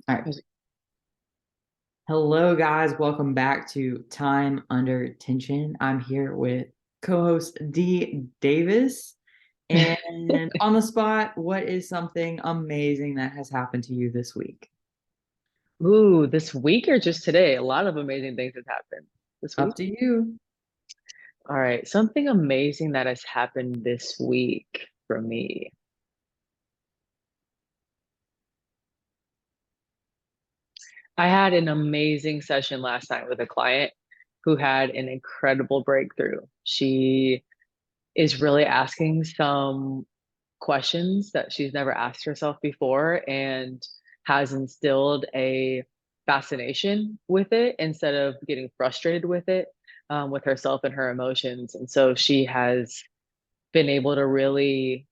All right. Hello, guys. Welcome back to Time Under Tension. I'm here with co-host D Davis. And on the spot, what is something amazing that has happened to you this week? Ooh, this week or just today? A lot of amazing things have happened this Up week. to you. All right, something amazing that has happened this week for me. I had an amazing session last night with a client who had an incredible breakthrough. She is really asking some questions that she's never asked herself before and has instilled a fascination with it instead of getting frustrated with it, with herself and her emotions. And so she has been able to really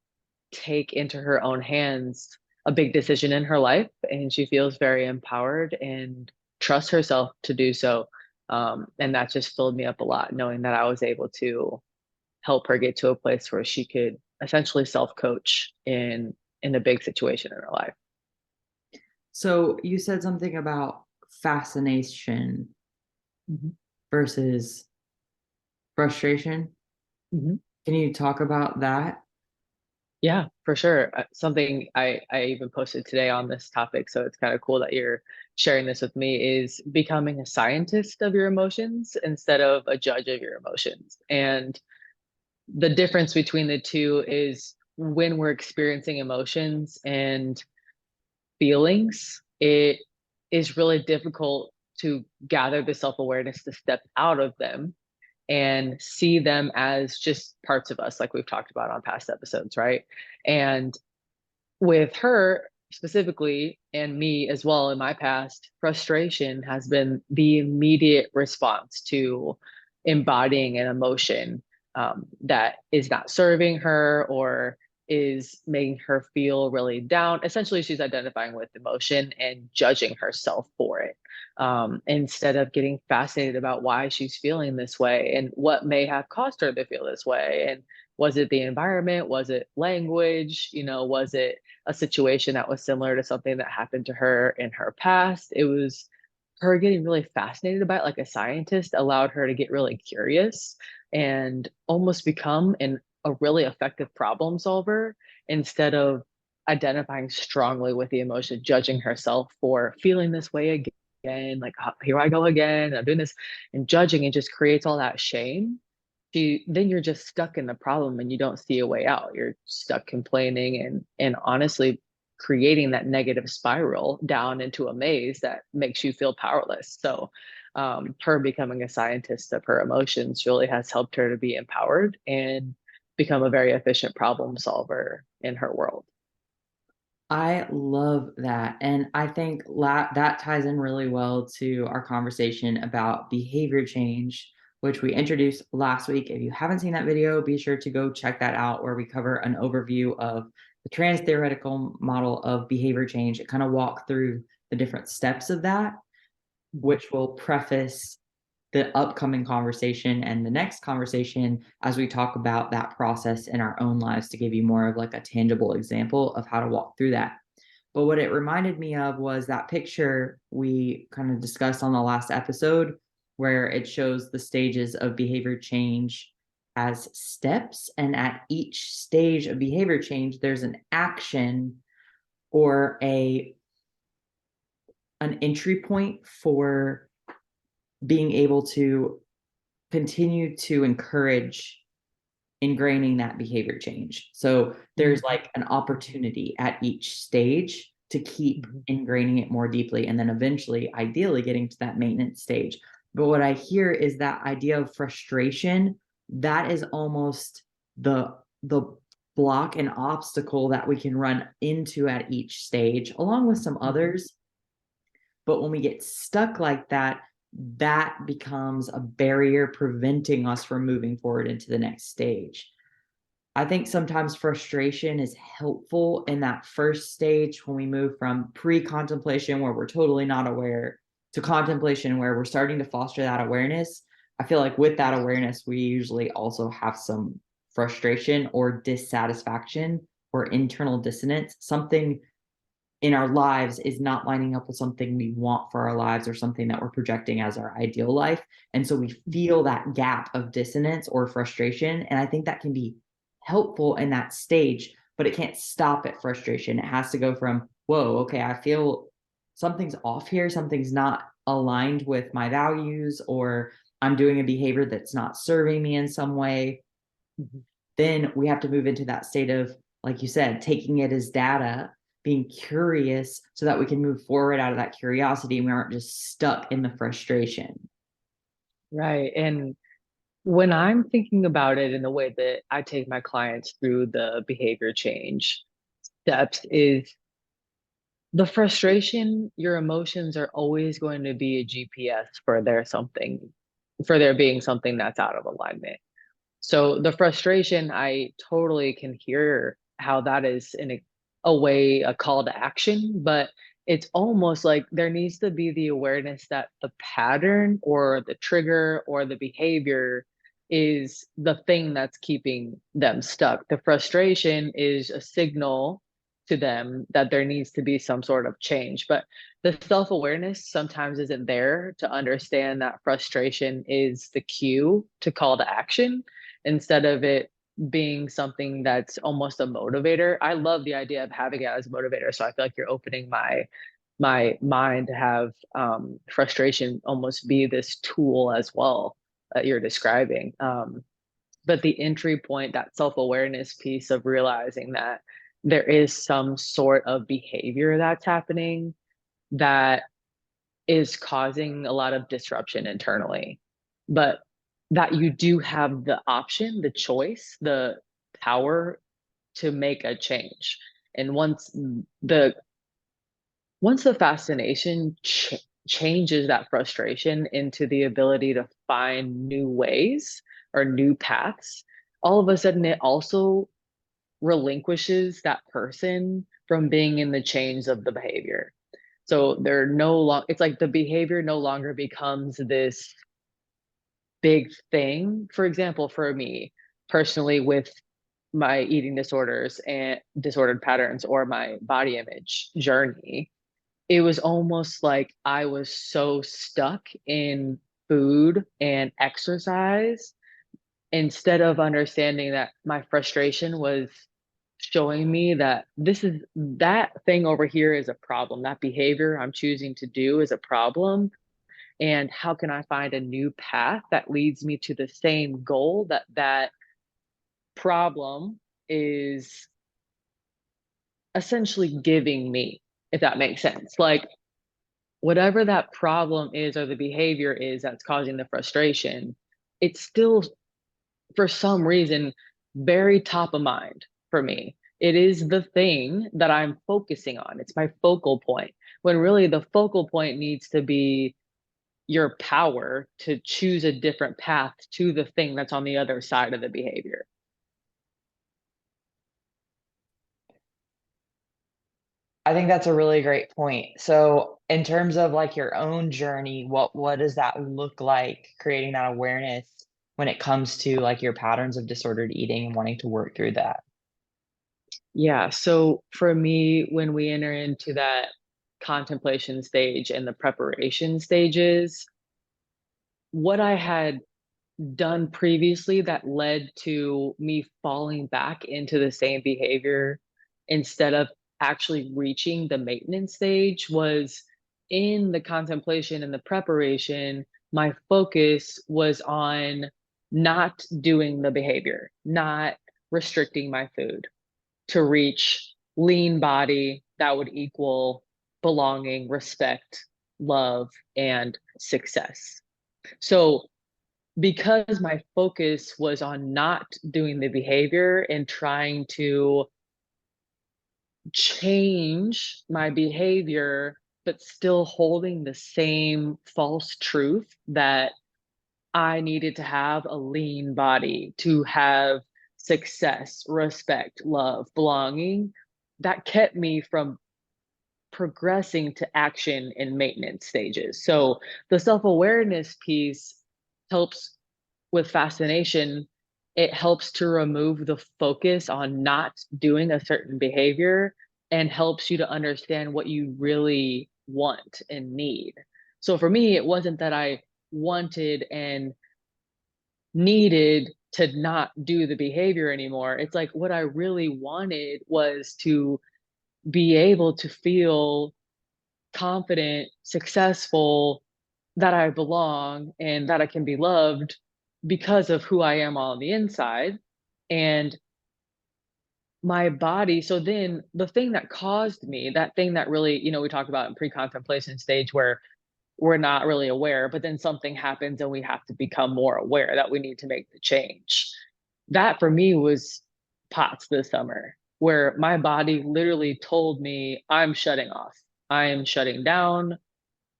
take into her own hands a big decision in her life. And she feels very empowered and trusts herself to do so. And that just filled me up a lot, knowing that I was able to help her get to a place where she could essentially self-coach in a big situation in her life. So you said something about fascination Mhm. versus frustration. Mhm. Can you talk about that? Yeah, for sure. Something I even posted today on this topic, so it's kind of cool that you're sharing this with me, is becoming a scientist of your emotions instead of a judge of your emotions. And the difference between the two is when we're experiencing emotions and feelings, it is really difficult to gather the self-awareness to step out of them and see them as just parts of us, like we've talked about on past episodes, right? And with her specifically, and me as well in my past, frustration has been the immediate response to embodying an emotion that is not serving her or is making her feel really down. Essentially, she's identifying with emotion and judging herself for it, instead of getting fascinated about why she's feeling this way and what may have caused her to feel this way. And was it the environment? Was it language? Was it a situation that was similar to something that happened to her in her past? It was her getting really fascinated about it, like a scientist allowed her to get really curious and almost become a really effective problem solver instead of identifying strongly with the emotion, judging herself for feeling this way again, like, "Oh, here I go again, I'm doing this," and judging, and just creates all that shame. Then you're just stuck in the problem and you don't see a way out. You're stuck complaining and honestly creating that negative spiral down into a maze that makes you feel powerless. So her becoming a scientist of her emotions really has helped her to be empowered and become a very efficient problem solver in her world. I love that. And I think that ties in really well to our conversation about behavior change, which we introduced last week. If you haven't seen that video, be sure to go check that out, where we cover an overview of the trans theoretical model of behavior change. It kind of walk through the different steps of that, Mhm. which will preface the upcoming conversation and the next conversation as we talk about that process in our own lives to give you more of like a tangible example of how to walk through that. But what it reminded me of was that picture we kind of discussed on the last episode, where it shows the stages of behavior change as steps. And at each stage of behavior change, there's an action or an entry point for being able to continue to encourage ingraining that behavior change. So there's Mhm. like an opportunity at each stage to keep Mhm. ingraining it more deeply and then eventually, ideally, getting to that maintenance stage. But what I hear is that idea of frustration, that is almost the block and obstacle that we can run into at each stage, along with some Mhm. others. But when we get stuck like that, that becomes a barrier preventing us from moving forward into the next stage. I think sometimes frustration is helpful in that first stage when we move from pre contemplation, where we're totally not aware, to contemplation, where we're starting to foster that awareness. I feel like with that awareness, we usually also have some frustration or dissatisfaction or internal dissonance, something in our lives is not lining up with something we want for our lives or something that we're projecting as our ideal life. And so we feel that gap of dissonance or frustration. And I think that can be helpful in that stage, but it can't stop at frustration. It has to go from, whoa, okay, I feel something's off here, something's not aligned with my values, or I'm doing a behavior that's not serving me in some way. Mhm. Then we have to move into that state of, like you said, taking it as data, being curious so that we can move forward out of that curiosity and we aren't just stuck in the frustration. Right. And when I'm thinking about it in the way that I take my clients through the behavior change steps is the frustration, your emotions are always going to be a GPS for for there being something that's out of alignment. So the frustration, I totally can hear how that is in a way, a call to action, but it's almost like there needs to be the awareness that the pattern or the trigger or the behavior is the thing that's keeping them stuck. The frustration is a signal to them that there needs to be some sort of change. But the self awareness sometimes isn't there to understand that frustration is the cue to call to action instead of it being something that's almost a motivator. I love the idea of having it as a motivator. So I feel like you're opening my mind to have frustration almost be this tool as well that you're describing. But the entry point, that self-awareness piece of realizing that there is some sort of behavior that's happening that is causing a lot of disruption internally, but that you do have the option, the choice, the power to make a change. And the once the fascination changes that frustration into the ability to find new ways or new paths, all of a sudden it also relinquishes that person from being in the chains of the behavior. So they're no long it's like the behavior no longer becomes this big thing. For example, for me personally with my eating disorders and disordered patterns or my body image journey, it was almost like I was so stuck in food and exercise instead of understanding that my frustration was showing me that that thing over here is a problem. That behavior I'm choosing to do is a problem. And how can I find a new path that leads me to the same goal that that problem is essentially giving me, if that makes sense? Like, whatever that problem is or the behavior is that's causing the frustration, it's still, for some reason, very top of mind for me. It is the thing that I'm focusing on. It's my focal point. When really the focal point needs to be your power to choose a different path to the thing that's on the other side of the behavior. I think that's a really great point. So, in terms of like your own journey, what does that look like creating that awareness when it comes to like your patterns of disordered eating and wanting to work through that? Yeah. So for me, when we enter into that contemplation stage and the preparation stages, what I had done previously that led to me falling back into the same behavior instead of actually reaching the maintenance stage was in the contemplation and the preparation, my focus was on not doing the behavior, not restricting my food to reach lean body that would equal belonging, respect, love, and success. So because my focus was on not doing the behavior and trying to change my behavior, but still holding the same false truth that I needed to have a lean body to have success, respect, love, belonging, that kept me from progressing to action in maintenance stages. So the self awareness piece helps with fascination. It helps to remove the focus on not doing a certain behavior and helps you to understand what you really want and need. So for me, it wasn't that I wanted and needed to not do the behavior anymore. It's like what I really wanted was to be able to feel confident, successful, that I belong and that I can be loved because of who I am on the inside. And my body, so then the thing that caused me, that thing that really, we talked about in pre-contemplation stage where we're not really aware, but then something happens and we have to become more aware that we need to make the change. That for me was POTS this summer, where my body literally told me, I'm shutting off. I am shutting down.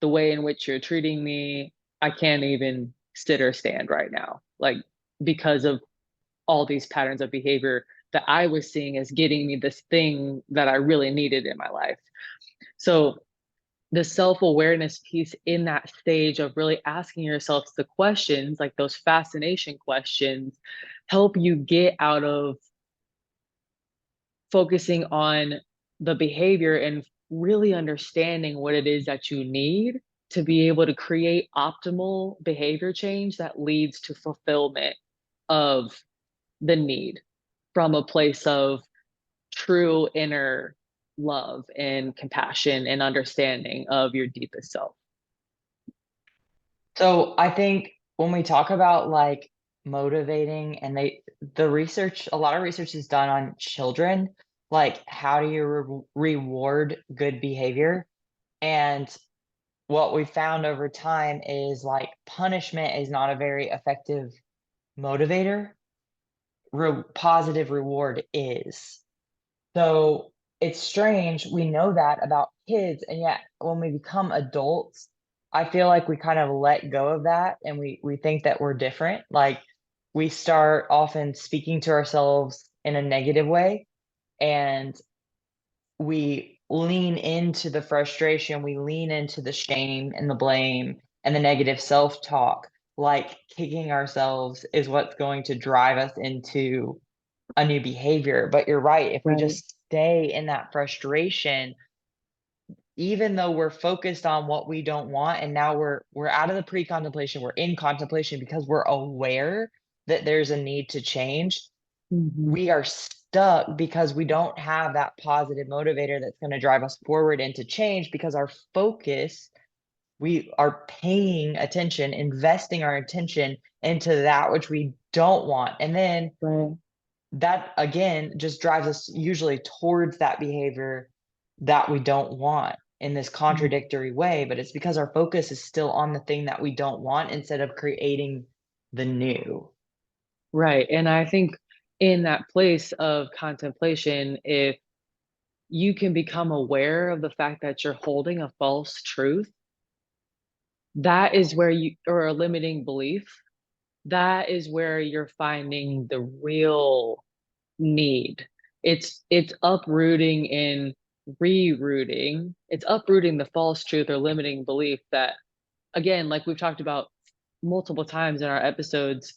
The way in which you're treating me, I can't even sit or stand right now. Like, because of all these patterns of behavior that I was seeing as getting me this thing that I really needed in my life. So the self-awareness piece in that stage of really asking yourself the questions, like those fascination questions, help you get out of focusing on the behavior and really understanding what it is that you need to be able to create optimal behavior change that leads to fulfillment of the need from a place of true inner love and compassion and understanding of your deepest self. So I think when we talk about like motivating and the research, a lot of research is done on children, like how do you reward good behavior? And what we found over time is like punishment is not a very effective motivator. Positive reward is. So it's strange. We know that about kids, and yet when we become adults, I feel like we kind of let go of that and we think that we're different. Like we start often speaking to ourselves in a negative way and we lean into the frustration, we lean into the shame and the blame and the negative self-talk. Like kicking ourselves is what's going to drive us into a new behavior. But you're right, if we Right. just stay in that frustration, even though we're focused on what we don't want, and now we're out of the pre-contemplation, we're in contemplation because we're aware that there's a need to change, Mhm. we are stuck because we don't have that positive motivator that's going to drive us forward into change because our focus, we are paying attention, investing our attention into that which we don't want. And then Right. that again just drives us usually towards that behavior that we don't want in this Mm. contradictory way, but it's because our focus is still on the thing that we don't want instead of creating the new. Right. And I think in that place of contemplation, if you can become aware of the fact that you're holding a false truth, that is where you, or a limiting belief, that is where you're finding the real need. It's uprooting and rerouting. It's uprooting the false truth or limiting belief that, again, like we've talked about multiple times in our episodes,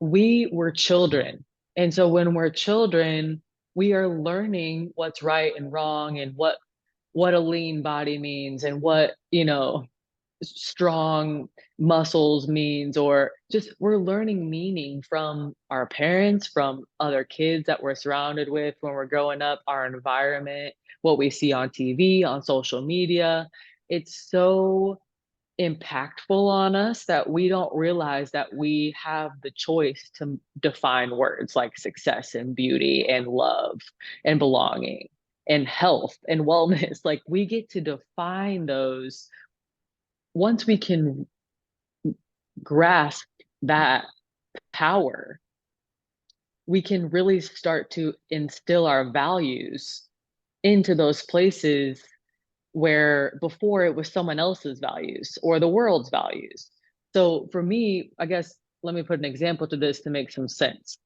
we were children. And so when we're children, we are learning what's right and wrong and what a lean body means and what, strong muscles means, or just we're learning meaning from our parents, from other kids that we're surrounded with when we're growing up, our environment, what we see on TV, on social media. It's so impactful on us that we don't realize that we have the choice to define words like success and beauty and love and belonging and health and wellness. Like we get to define those once we can grasp that power, we can really start to instill our values into those places where before it was someone else's values or the world's values. So for me, I guess let me put an example to this to make some sense.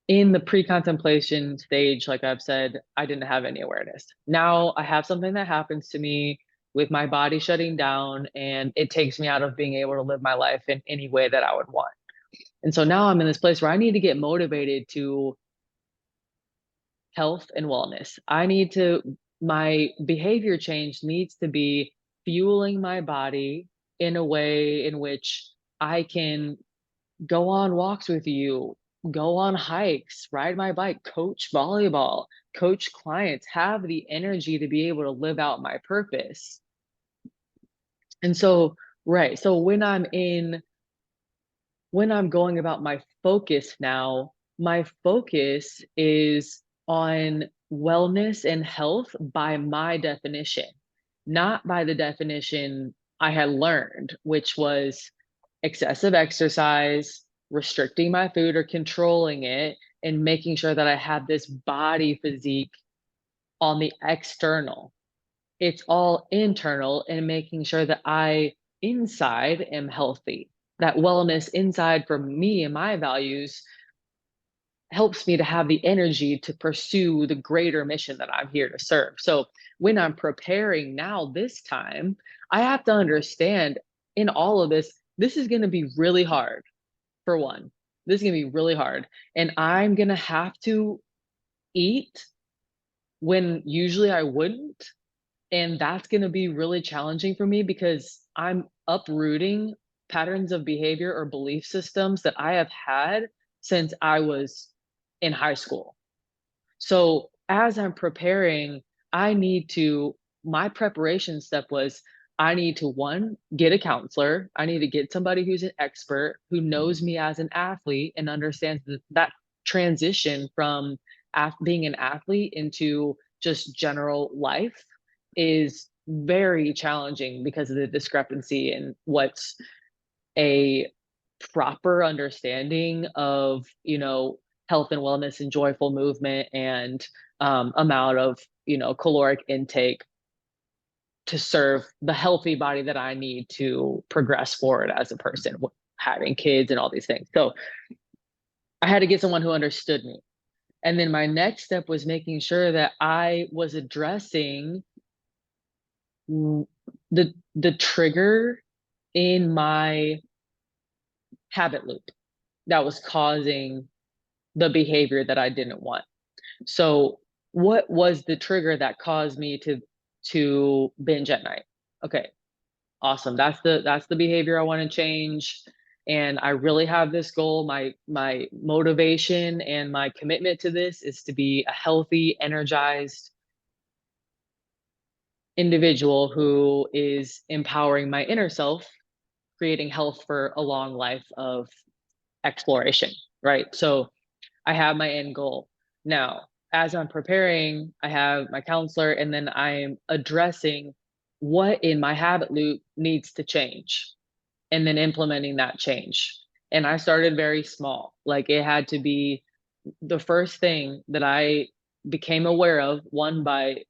In the pre-contemplation stage, like I've said, I didn't have any awareness. Now I have something that happens to me with my body shutting down and it takes me out of being able to live my life in any way that I would want. And so now I'm in this place where I need to get motivated to health and wellness. My behavior change needs to be fueling my body in a way in which I can go on walks with you, go on hikes, ride my bike, coach volleyball, coach clients, have the energy to be able to live out my purpose. And so, right. So when I'm going about my focus now, my focus is on wellness and health by my definition, not by the definition I had learned, which was excessive exercise, restricting my food or controlling it, and making sure that I have this body physique on the external. It's all internal and making sure that I inside am healthy. That wellness inside for me and my values helps me to have the energy to pursue the greater mission that I'm here to serve. So when I'm preparing now this time, I have to understand in all of this, this is going to be really hard for one. This is going to be really hard. And I'm going to have to eat when usually I wouldn't. And that's gonna be really challenging for me because I'm uprooting patterns of behavior or belief systems that I have had since I was in high school. So as I'm preparing, I need to my preparation step was I need to one, get a counselor. I need to get somebody who's an expert who knows me as an athlete and understands that transition from being an athlete into just general life is very challenging because of the discrepancy in what's a proper understanding of, health and wellness and joyful movement and amount of, caloric intake to serve the healthy body that I need to progress forward as a person, having kids and all these things. So I had to get someone who understood me. And then my next step was making sure that I was addressing the trigger in my habit loop that was causing the behavior that I didn't want. So what was the trigger that caused me to binge at night? Okay, awesome. That's the behavior I want to change. And I really have this goal. My motivation and my commitment to this is to be a healthy, energized individual who is empowering my inner self, creating health for a long life of exploration, right? So I have my end goal. Now, as I'm preparing, I have my counselor, and then I'm addressing what in my habit loop needs to change and then implementing that change. And I started very small. Like it had to be the first thing that I became aware of, one by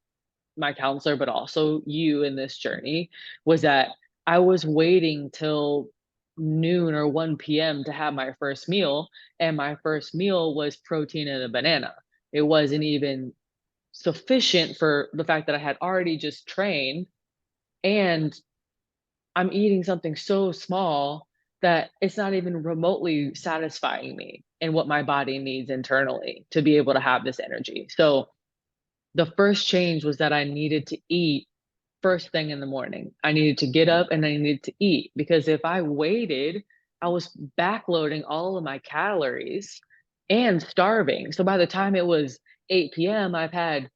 my counselor, but also you in this journey, was that I was waiting till noon or 1 p.m. to have my first meal. And my first meal was protein and a banana. It wasn't even sufficient for the fact that I had already just trained. And I'm eating something so small that it's not even remotely satisfying me and what my body needs internally to be able to have this energy. So the first change was that I needed to eat first thing in the morning. I needed to get up and I needed to eat because if I waited, I was backloading all of my calories and starving. So by the time it was 8 p.m., I've had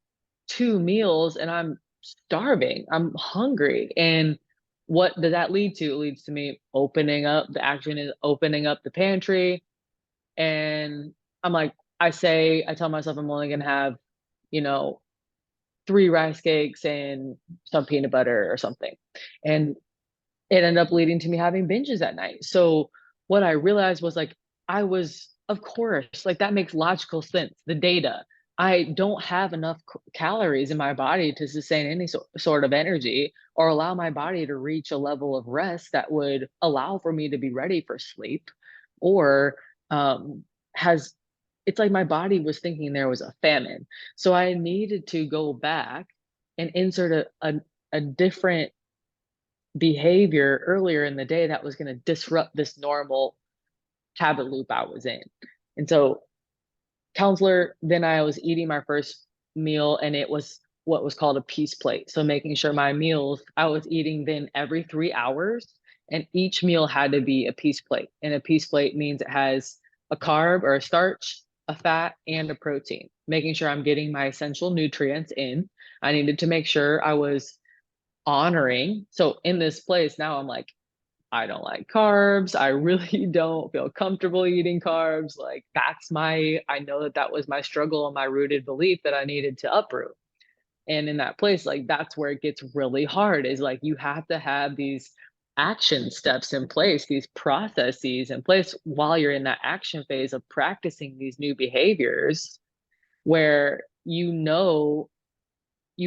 two meals and I'm starving. I'm hungry. And what does that lead to? It leads to me opening up. The action is opening up the pantry. And I'm like, I tell myself I'm only going to have, you know, 3 rice cakes and some peanut butter or something. And it ended up leading to me having binges at night. So what I realized was like, of course, like that makes logical sense. The data, I don't have enough calories in my body to sustain any sort of energy or allow my body to reach a level of rest that would allow for me to be ready for sleep or has it's like my body was thinking there was a famine. So I needed to go back and insert a different behavior earlier in the day that was going to disrupt this normal habit loop I was in. And so counselor. Then I was eating my first meal, and it was what was called a peace plate. So making sure my meals, I was eating then every 3 hours, and each meal had to be a peace plate. And a peace plate means it has a carb or a starch, a fat, and a protein, making sure I'm getting my essential nutrients in. I needed to make sure I was honoring. So in this place now, I'm like, I don't like carbs. I really don't feel comfortable eating carbs. Like I know that that was my struggle and my rooted belief that I needed to uproot. And in that place, like that's where it gets really hard is like you have to have these action steps in place, these processes in place while you're in that action phase of practicing these new behaviors where you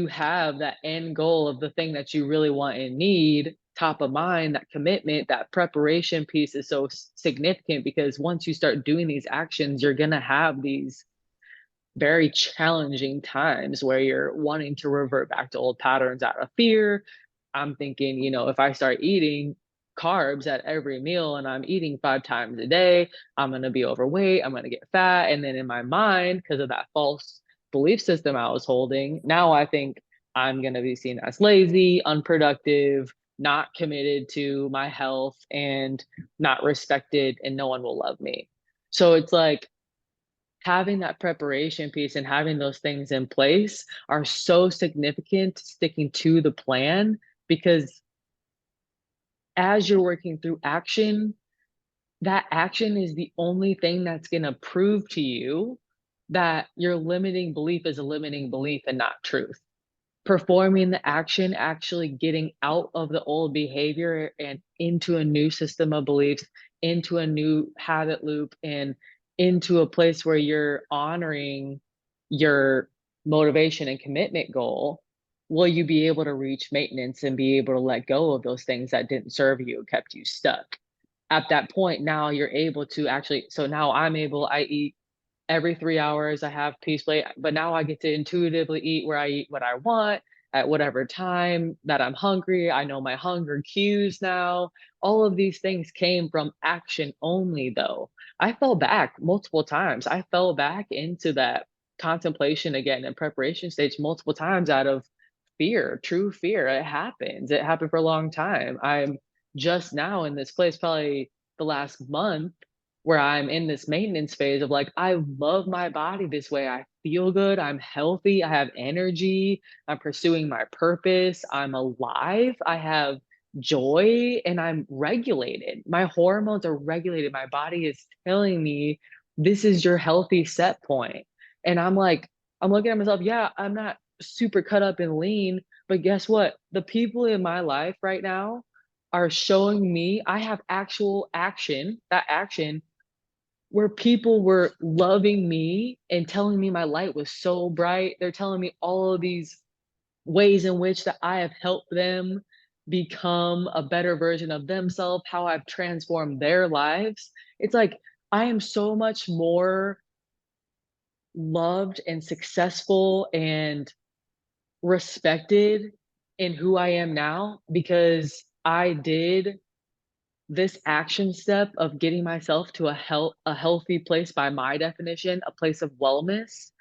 have that end goal of the thing that you really want and need top of mind. That commitment, that preparation piece is so significant because once you start doing these actions, you're going to have these very challenging times where you're wanting to revert back to old patterns out of fear. I'm thinking, if I start eating carbs at every meal and I'm eating 5 times a day, I'm going to be overweight, I'm going to get fat. And then in my mind, because of that false belief system I was holding, now I think I'm going to be seen as lazy, unproductive, not committed to my health, and not respected, and no one will love me. So it's like, having that preparation piece and having those things in place are so significant to sticking to the plan because as you're working through action, that action is the only thing that's going to prove to you that your limiting belief is a limiting belief and not truth. Performing the action, actually getting out of the old behavior and into a new system of beliefs, into a new habit loop, and into a place where you're honoring your motivation and commitment goal, will you be able to reach maintenance and be able to let go of those things that didn't serve you, kept you stuck? At that point, now you're able to actually, so now I eat every 3 hours. I have peace plate, but now I get to intuitively eat where I eat what I want at whatever time that I'm hungry. I know my hunger cues now. All of these things came from action only, though. I fell back multiple times. I fell back into that contemplation again and preparation stage multiple times out of fear, true fear. It happens. It happened for a long time. I'm just now in this place, probably the last month, where I'm in this maintenance phase of like, I love my body this way. I feel good. I'm healthy. I have energy. I'm pursuing my purpose. I'm alive. I have joy and I'm regulated. My hormones are regulated. My body is telling me this is your healthy set point. And I'm like, I'm looking at myself, yeah, I'm not super cut up and lean, but guess what? The people in my life right now are showing me I have actual action, that action where people were loving me and telling me my light was so bright. They're telling me all of these ways in which that I have helped them become a better version of themselves, how I've transformed their lives. It's like I am so much more loved and successful and respected in who I am now because I did this action step of getting myself to a healthy place by my definition, a place of wellness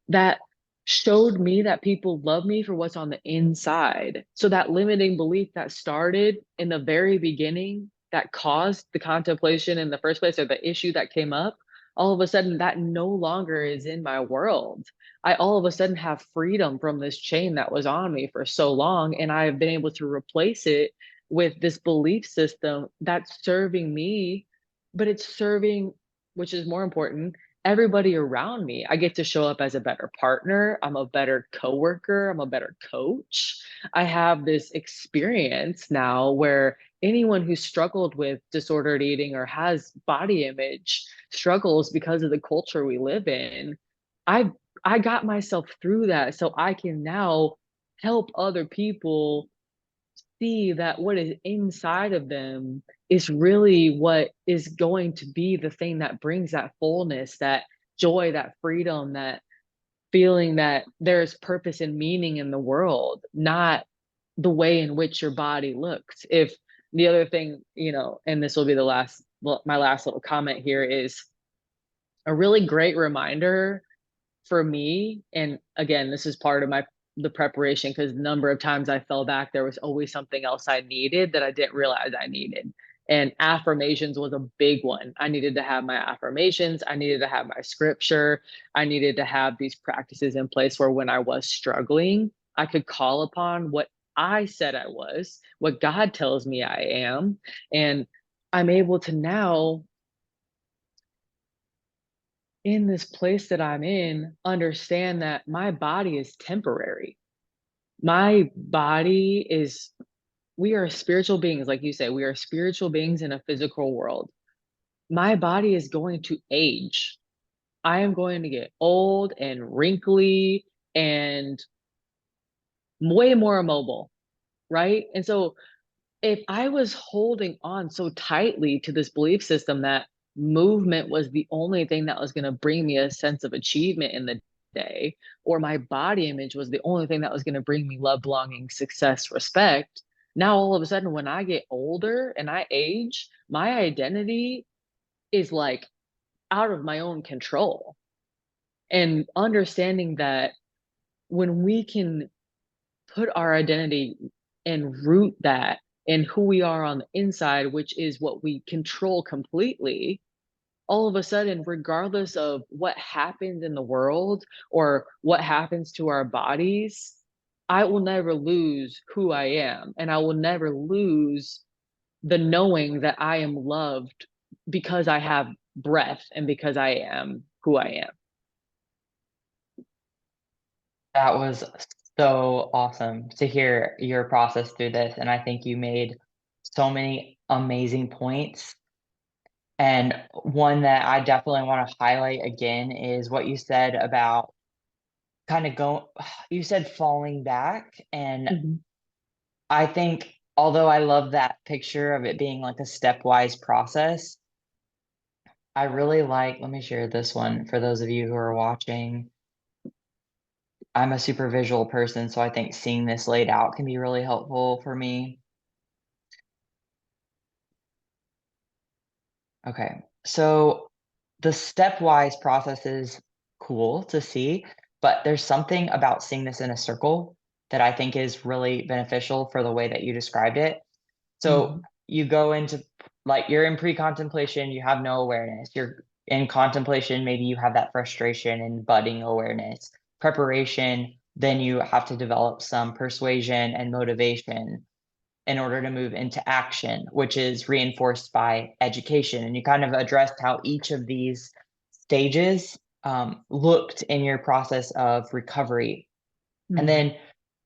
that showed me that people love me for what's on the inside. So that limiting belief that started in the very beginning that caused the contemplation in the first place or the issue that came up, all of a sudden that no longer is in my world. I all of a sudden have freedom from this chain that was on me for so long, and I have been able to replace it with this belief system that's serving me, but it's serving, which is more important, everybody around me. I get to show up as a better partner. I'm a better coworker. I'm a better coach. I have this experience now where anyone who struggled with disordered eating or has body image struggles because of the culture we live in. I I got myself through that so I can now help other people see that what is inside of them is really what is going to be the thing that brings that fullness, that joy, that freedom, that feeling that there's purpose and meaning in the world, not the way in which your body looks. If the other thing, and this will be the last, well, my last little comment here is A really great reminder for me, and again, this is part of the preparation because the number of times I fell back, there was always something else I needed that I didn't realize I needed. And affirmations was a big one. I needed to have my affirmations. I needed to have my scripture. I needed to have these practices in place where when I was struggling, I could call upon what I said I was, what God tells me I am. And I'm able to now, in this place that I'm in, understand that my body is temporary. My body is, we are spiritual beings, like you say, we are spiritual beings in a physical world. My body is going to age. I am going to get old and wrinkly and way more immobile, right? And so if I was holding on so tightly to this belief system that movement was the only thing that was going to bring me a sense of achievement in the day, or my body image was the only thing that was going to bring me love, belonging, success, respect, now all of a sudden, when I get older and I age, my identity is like out of my own control. And understanding that when we can put our identity and root that in who we are on the inside, which is what we control completely, all of a sudden, regardless of what happens in the world or what happens to our bodies, I will never lose who I am. And I will never lose the knowing that I am loved because I have breath and because I am who I am. That was so awesome to hear your process through this, and I think you made so many amazing points. And one that I definitely want to highlight again is what you said about kind of go you said falling back, and Mhm. I think although I love that picture of it being like a stepwise process, I really like, let me share this one for those of you who are watching. I'm a super visual person, so I think seeing this laid out can be really helpful for me. Okay. So the stepwise process is cool to see, but there's something about seeing this in a circle that I think is really beneficial for the way that you described it. So Mhm. you go into, like, you're in pre-contemplation, you have no awareness. You're in contemplation, maybe you have that frustration and budding awareness. Preparation, then you have to develop some persuasion and motivation in order to move into action, which is reinforced by education. And you kind of addressed how each of these stages looked in your process of recovery. And Mhm. then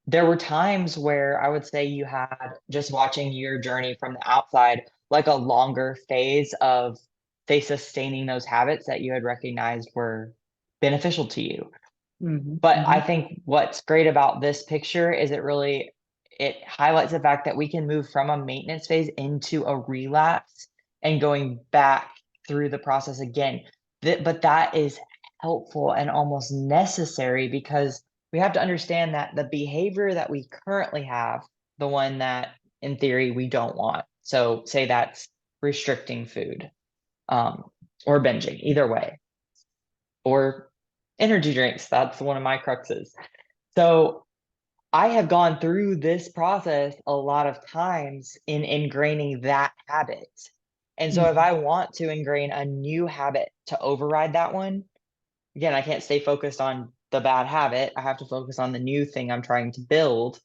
there were times where I would say you had, just watching your journey from the outside, like a longer phase of, say, sustaining those habits that you had recognized were beneficial to you. Mhm. But I Mhm. think what's great about this picture is it highlights the fact that we can move from a maintenance phase into a relapse and going back through the process again. But that is helpful and almost necessary because we have to understand that the behavior that we currently have, the one that in theory we don't want. So say that's restricting food, um, or binging, either way, or energy drinks. That's one of my cruxes. So I have gone through this process a lot of times in ingraining that habit. And so if Mhm. I want to ingrain a new habit to override that one, again, I can't stay focused on the bad habit. I have to focus on the new thing I'm trying to build.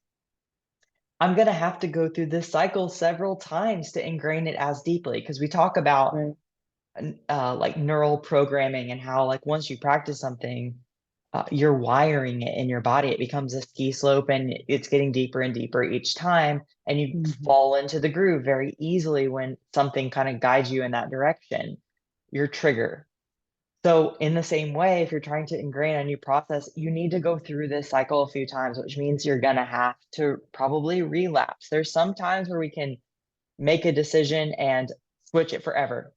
I'm going to have to go through this cycle several times to ingrain it as deeply because we talk about Right. like neural programming and how, like, once you practice something, you're wiring it in your body. It becomes a ski slope and it's getting deeper and deeper each time. And you Mhm. fall into the groove very easily when something kind of guides you in that direction, your trigger. So, in the same way, if you're trying to ingrain a new process, you need to go through this cycle a few times, which means you're going to have to probably relapse. There's some times where we can make a decision and switch it forever.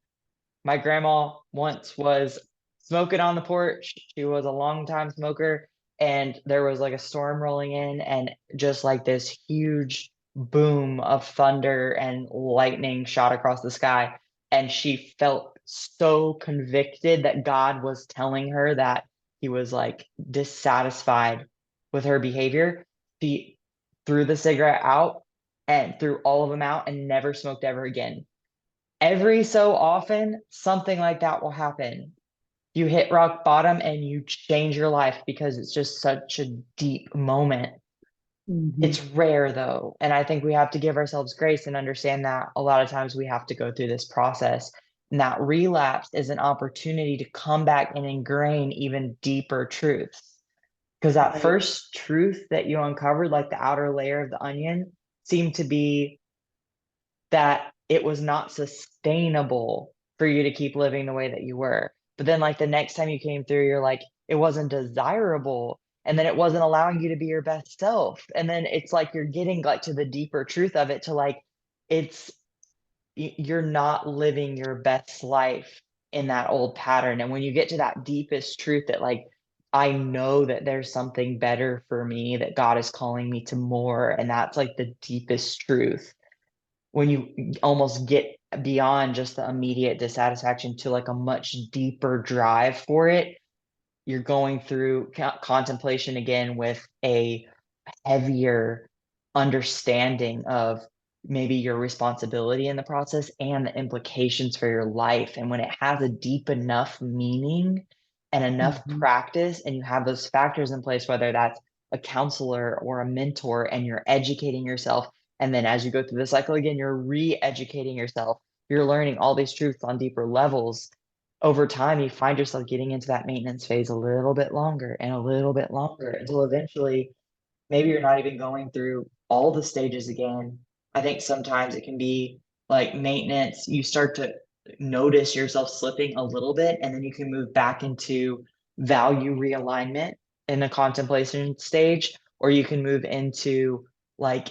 My grandma once was smoking on the porch. She was a longtime smoker, and there was like a storm rolling in, and just like this huge boom of thunder and lightning shot across the sky. And she felt so convicted that God was telling her that he was like dissatisfied with her behavior, she threw the cigarette out and threw all of them out and never smoked ever again. Every so often, something like that will happen. You hit rock bottom and you change your life because it's just such a deep moment. Mhm. It's rare though, and I think we have to give ourselves grace and understand that a lot of times we have to go through this process. And that relapse is an opportunity to come back and ingrain even deeper truths. Because that Right. first truth that you uncovered, like the outer layer of the onion, seemed to be that it was not sustainable for you to keep living the way that you were. But then, like the next time you came through, you're like, it wasn't desirable. And then it wasn't allowing you to be your best self. And then it's like you're getting like to the deeper truth of it to like, it's you're not living your best life in that old pattern. And when you get to that deepest truth that like, I know that there's something better for me, that God is calling me to more. And that's like the deepest truth when you almost get beyond just the immediate dissatisfaction to like a much deeper drive for it, you're going through contemplation again with a heavier understanding of maybe your responsibility in the process and the implications for your life. And when it has a deep enough meaning and enough Mhm. practice, and you have those factors in place, whether that's a counselor or a mentor, and you're educating yourself. And then as you go through the cycle again, you're re educating yourself. You're learning all these truths on deeper levels. Over time, you find yourself getting into that maintenance phase a little bit longer and a little bit longer until eventually maybe you're not even going through all the stages again. I think sometimes it can be like maintenance. You start to notice yourself slipping a little bit, and then you can move back into value realignment in the contemplation stage, or you can move into like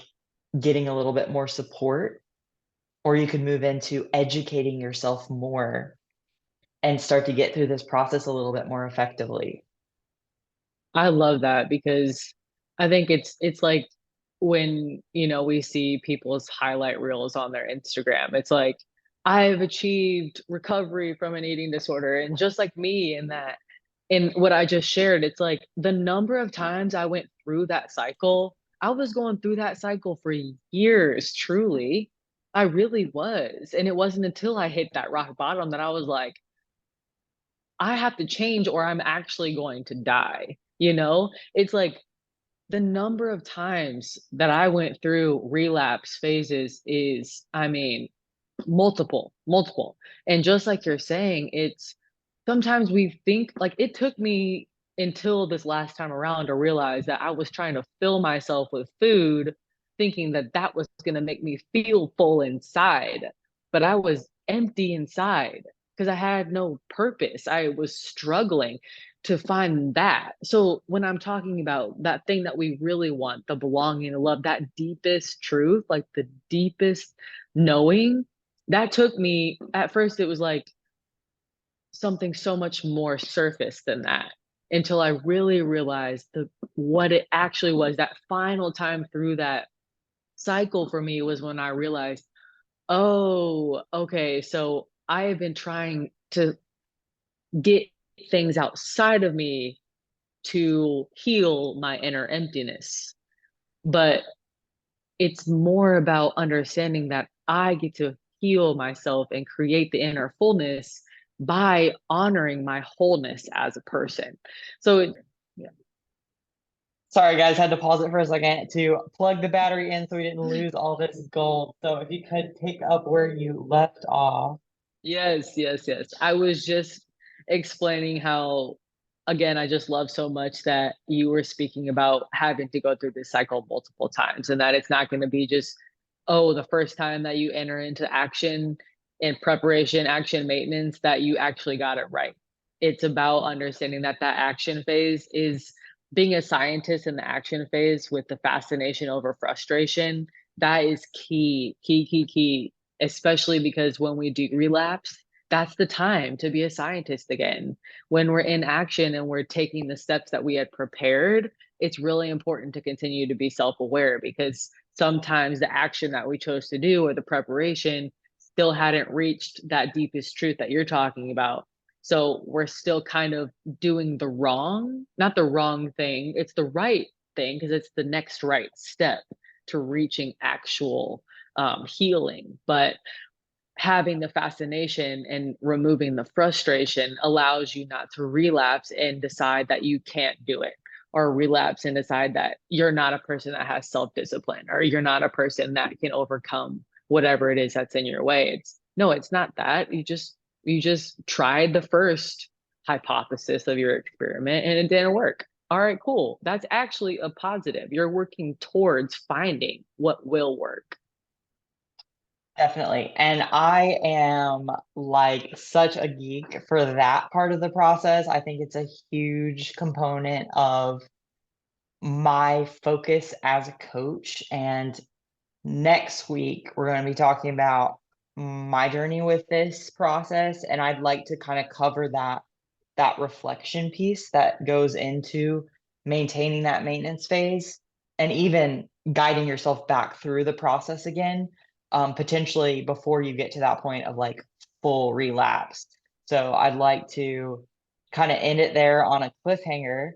getting a little bit more support, or you could move into educating yourself more and start to get through this process a little bit more effectively. I love that because I think it's like when, we see people's highlight reels on their Instagram. It's like, I've achieved recovery from an eating disorder. And just like me in what I just shared, it's like the number of times I went through that cycle, I was going through that cycle for years, truly. I really was. And it wasn't until I hit that rock bottom that I was like, I have to change or I'm actually going to die. It's like the number of times that I went through relapse phases is, I mean, multiple, multiple. And just like you're saying, it's sometimes we think like it took me until this last time around to realize that I was trying to fill myself with food, thinking that that was going to make me feel full inside. But I was empty inside because I had no purpose. I was struggling to find that. So when I'm talking about that thing that we really want, the belonging, the love, that deepest truth, like the deepest knowing, that took me at first, it was like something so much more surface than that until I really realized what it actually was. That final time through that cycle for me was when I realized, oh, okay, so I have been trying to get things outside of me to heal my inner emptiness. But it's more about understanding that I get to heal myself and create the inner fullness by honoring my wholeness as a person. So, yeah. Sorry, guys, had to pause it for a second to plug the battery in so we didn't lose all this gold. So if you could pick up where you left off. Yes, yes, yes. I was just explaining how, again, I just love so much that you were speaking about having to go through this cycle multiple times and that it's not going to be just, oh, the first time that you enter into action and preparation, action maintenance, that you actually got it right. It's about understanding that that action phase is being a scientist in the action phase with the fascination over frustration. That is key, key, key, key, especially because when we do relapse, that's the time to be a scientist again. When we're in action and we're taking the steps that we had prepared, it's really important to continue to be self aware because sometimes the action that we chose to do or the preparation still hadn't reached that deepest truth that you're talking about. So we're still kind of doing the wrong, not the wrong thing, it's the right thing because it's the next right step to reaching actual healing. But having the fascination and removing the frustration allows you not to relapse and decide that you can't do it, or relapse and decide that you're not a person that has self-discipline, or you're not a person that can overcome whatever it is that's in your way. It's no, it's not that. You just tried the first hypothesis of your experiment and it didn't work. All right, cool. That's actually a positive. You're working towards finding what will work. Definitely. And I am like such a geek for that part of the process. I think it's a huge component of my focus as a coach. And next week, we're going to be talking about my journey with this process. And I'd like to kind of cover that reflection piece that goes into maintaining that maintenance phase and even guiding yourself back through the process again, potentially before you get to that point of like full relapse. So I'd like to kind of end it there on a cliffhanger.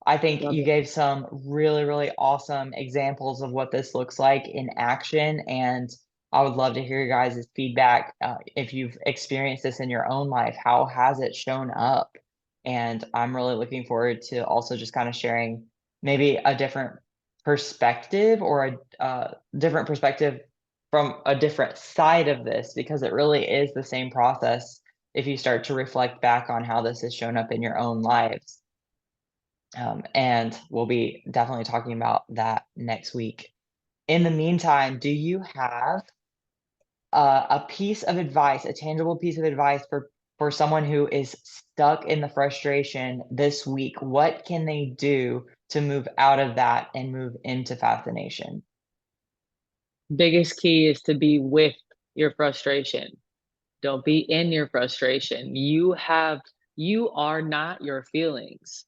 I think Love you it. gave some really, really awesome examples of what this looks like in action. And I would love to hear your guys' feedback. If you've experienced this in your own life, how has it shown up? And I'm really looking forward to also just kind of sharing maybe a different perspective or a different perspective from a different side of this, because it really is the same process if you start to reflect back on how this has shown up in your own lives. And we'll be definitely talking about that next week. In the meantime, do you have a piece of advice, a tangible piece of advice for someone who is stuck in the frustration this week? What can they do to move out of that and move into fascination? Biggest key is to be with your frustration. Don't be in your frustration. You are not your feelings.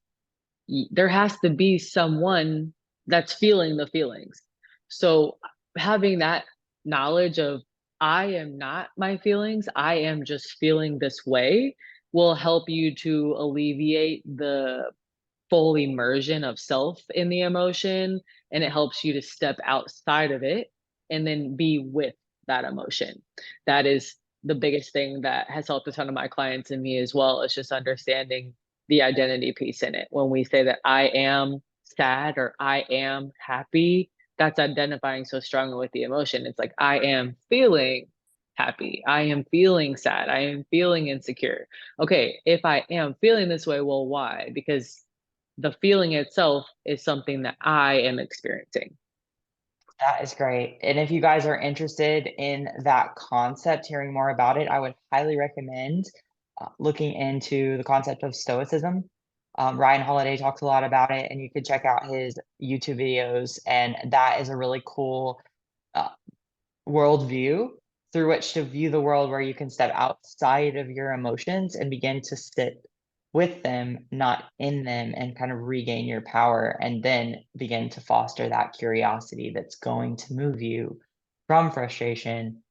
There has to be someone that's feeling the feelings. So having that knowledge of I am not my feelings, I am just feeling this way will help you to alleviate the full immersion of self in the emotion, and it helps you to step outside of it and then be with that emotion. That is the biggest thing that has helped a ton of my clients and me as well. Is just understanding the identity piece in it. When we say that I am sad or I am happy, that's identifying so strongly with the emotion. It's like I am feeling happy, I am feeling sad, I am feeling insecure. Okay, if I am feeling this way, well, why? Because the feeling itself is something that I am experiencing. That is great. And if you guys are interested in that concept, hearing more about it, I would highly recommend looking into the concept of Stoicism. Ryan Holiday talks a lot about it, and you could check out his YouTube videos. And that is a really cool uh, worldview through which to view the world, where you can step outside of your emotions and begin to sit with them, not in them, and kind of regain your power, and then begin to foster that curiosity that's going to move you from frustration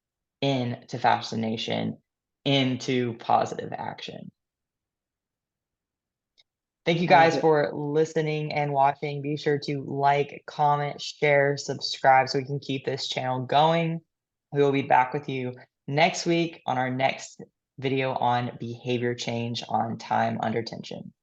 into fascination into positive action. Thank you I love guys it. for listening and watching. Be sure to like, comment, share, subscribe so we can keep this channel going. We will be back with you next week on our next video on behavior change on time under tension.